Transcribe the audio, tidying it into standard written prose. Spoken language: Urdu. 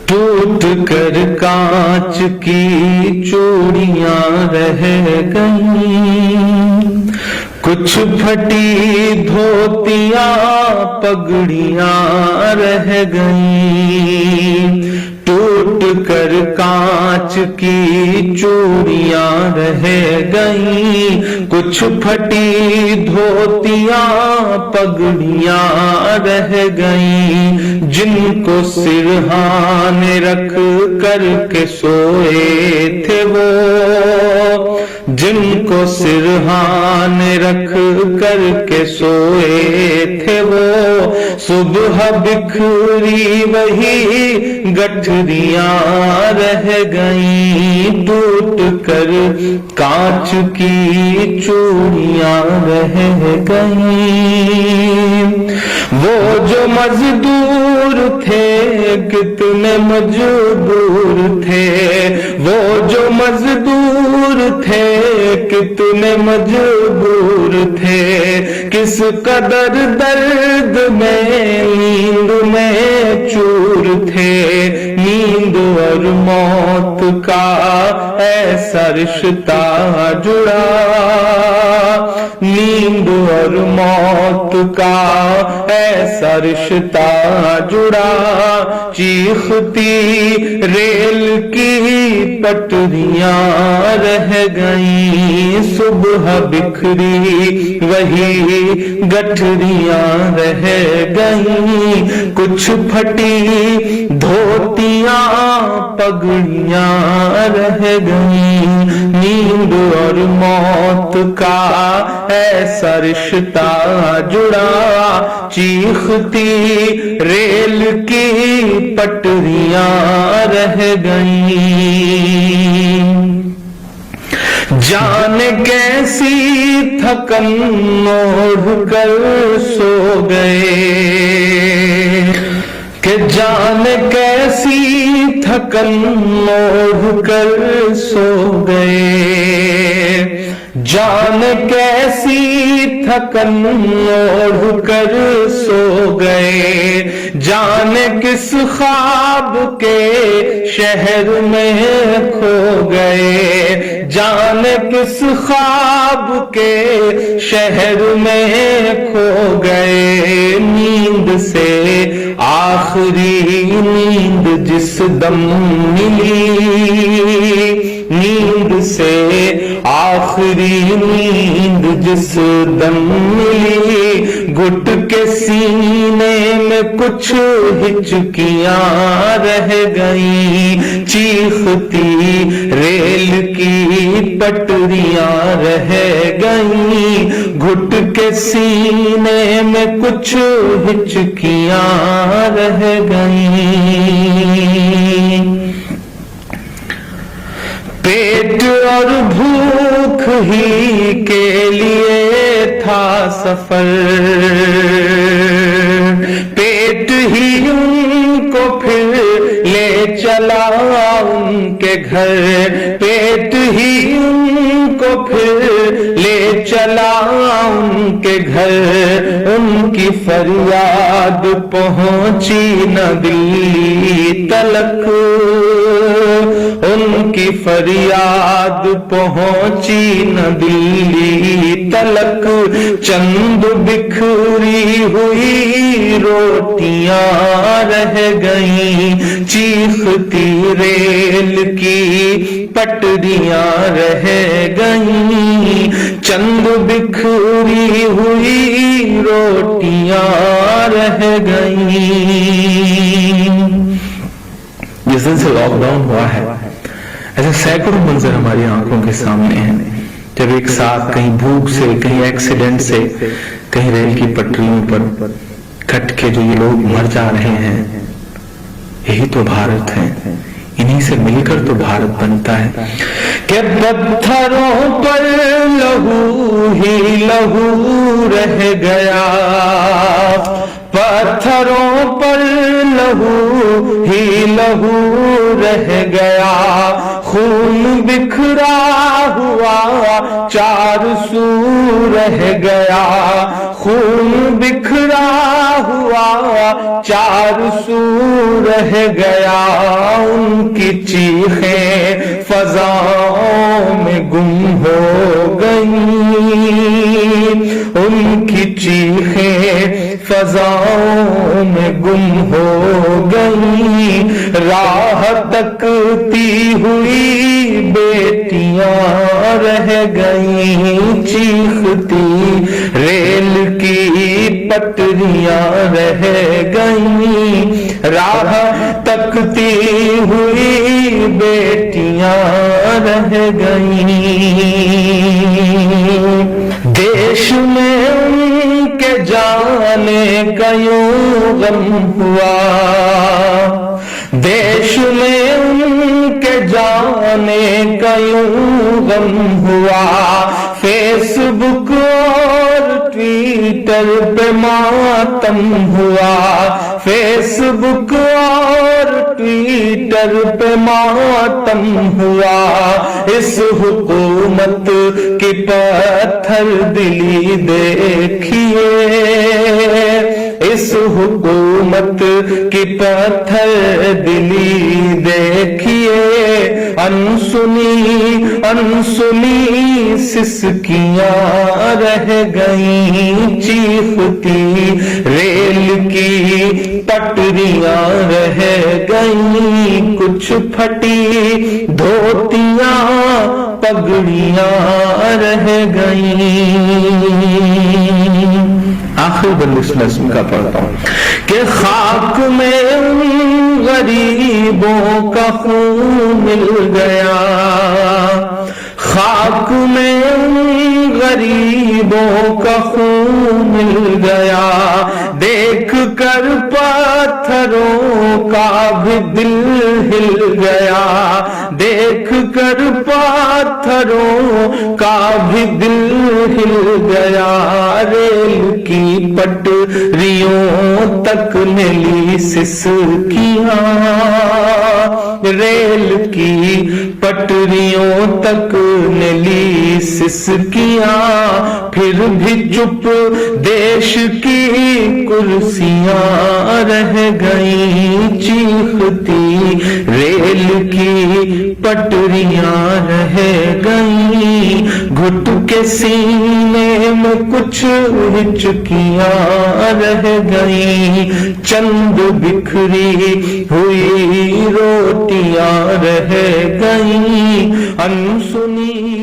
ٹوٹ کر کانچ کی چوڑیاں رہ گئیں، کچھ پھٹی دھوتیاں پگڑیاں رہ گئیں، ٹوٹ کر کانچ کی چوڑیاں رہ گئیں، کچھ پھٹی دھوتیاں پگڑیاں رہ گئیں، جن کو سرہان رکھ کر کے سوئے تھے وہ، جن کو سرہان رکھ کر کے سوئے تھے وہ، صبح بکھری وہی گٹھریاں رہ گئیں، ٹوٹ کر کانچ کی چوڑیاں رہ گئیں۔ وہ جو مزدور تھے کتنے مجبور تھے، وہ جو مزدور تھے کتنے مجبور تھے، کس قدر درد میں نیند میں چور تھے، نیند اور موت کا ایسا رشتہ جڑا، نیند اور موت کا ایسا رشتہ جڑا، چیختی ریل کی پٹریاں رہ گئیں، صبح بکھری وہی گٹھریاں رہ گئیں، کچھ پھٹی دھوتیاں پگڑیاں رہ گئیں، نیند اور موت کا ایسا رشتہ جڑا، چیختی ریل کی پٹریاں رہ گئیں، جانے کیسی تھکن اوڑھ کر سو گئے، کہ جانے کیسی تھکن اوڑھ کر سو گئے، جانے کیسی تھکن اوڑھ کر سو گئے، جانے کس خواب کے شہر میں کھو گئے، جانے کس خواب کے شہر میں کھو گئے، نیند سے آخری نیند جس دم ملی، نیند سے آخری نیند جس دم ملی، گھٹ کے سینے میں کچھ ہچکیاں رہ گئیں، چیختی ریل کی پٹریاں رہ گئیں، گھٹ کے سینے میں کچھ ہچکیاں رہ گئیں، پیٹ اور بھوک ہی کے لیے تھا سفر، پیٹ ہی ان کو پھر لے چلا ان کے گھر، پیٹ ہی ان کو پھر لے چلا ان کے گھر، ان کی فریاد پہنچی نہ دلی تلک، ان کی فریاد پہنچی نہ دلی تلک، چند بکھری ہوئی روٹیاں رہ گئیں، چیختی ریل کی پٹریاں رہ گئیں، چند بکھری ہوئی روٹیاں رہ گئیں۔ جس دن سے لاک ڈاؤن ہوا ہے ایسے سینکڑوں منظر ہماری آنکھوں کے سامنے ہیں، جب ایک ساتھ کہیں بھوک سے، کہیں ایکسیڈنٹ سے، کہیں ریل کی پٹریوں پر کٹ کے جو یہ لوگ مر جا رہے ہیں، یہی تو بھارت ہے، انہی سے مل کر تو بھارت بنتا ہے۔ کہ پتھروں پر لہو ہی لہو رہ گیا، پتھروں پر لہو ہی لہو رہ گیا، خون بکھرا ہوا چار سو رہ گیا، خون بکھرا ہوا چار سو رہ گیا، ان کی چیخیں فضاؤں میں گم ہو گئی، ان کی چیخیں فضاؤں میں گم ہو گئی، راہ تکتی ہوئی بیٹیاں رہ گئیں، چیختی ریل کی پٹریاں رہ گئیں، راہ تکتی ہوئی بیٹیاں رہ گئیں، دیش میں ان کے جانے کا یوں غم ہوا، دیش میں ان کے جانے کا یوں غم ہوا، فیس بک اور ٹویٹر پہ ماتم ہوا، فیس بک اور ٹویٹر پہ ماتم ہوا، اس حکومت کی پتھر دلی دیکھیے، اس حکومت کی پتھر دلی دیکھیے، انسنی انسنی سسکیاں رہ گئیں، چیختی ریل کی پٹریاں رہ گئیں، کچھ پھٹی دھوتیاں پگڑیاں رہ گئیں۔ آخر بند اس نظم کا پڑھتا ہوں کہ خاک میں ان غریبوں کا خون مل گیا، خاک میں ان غریبوں کا خون مل گیا، دیکھ کر پتھروں کا بھی دل ہل گیا، دیکھ کر پتھروں کا بھی دل ہل گیا، ریل کی پٹریوں تک ملی سسکیاں، ریل کی پٹریوں تک ملی سسکیاں، پھر بھی چپ دیش کی کرسیاں رہ گئیں، چیختی ریل کی پٹریاں رہ گئیں، گھٹ کے سینے میں کچھ ہچکیاں رہ گئیں، چند بکھری ہوئی روٹیاں رہ گئیں، انسنی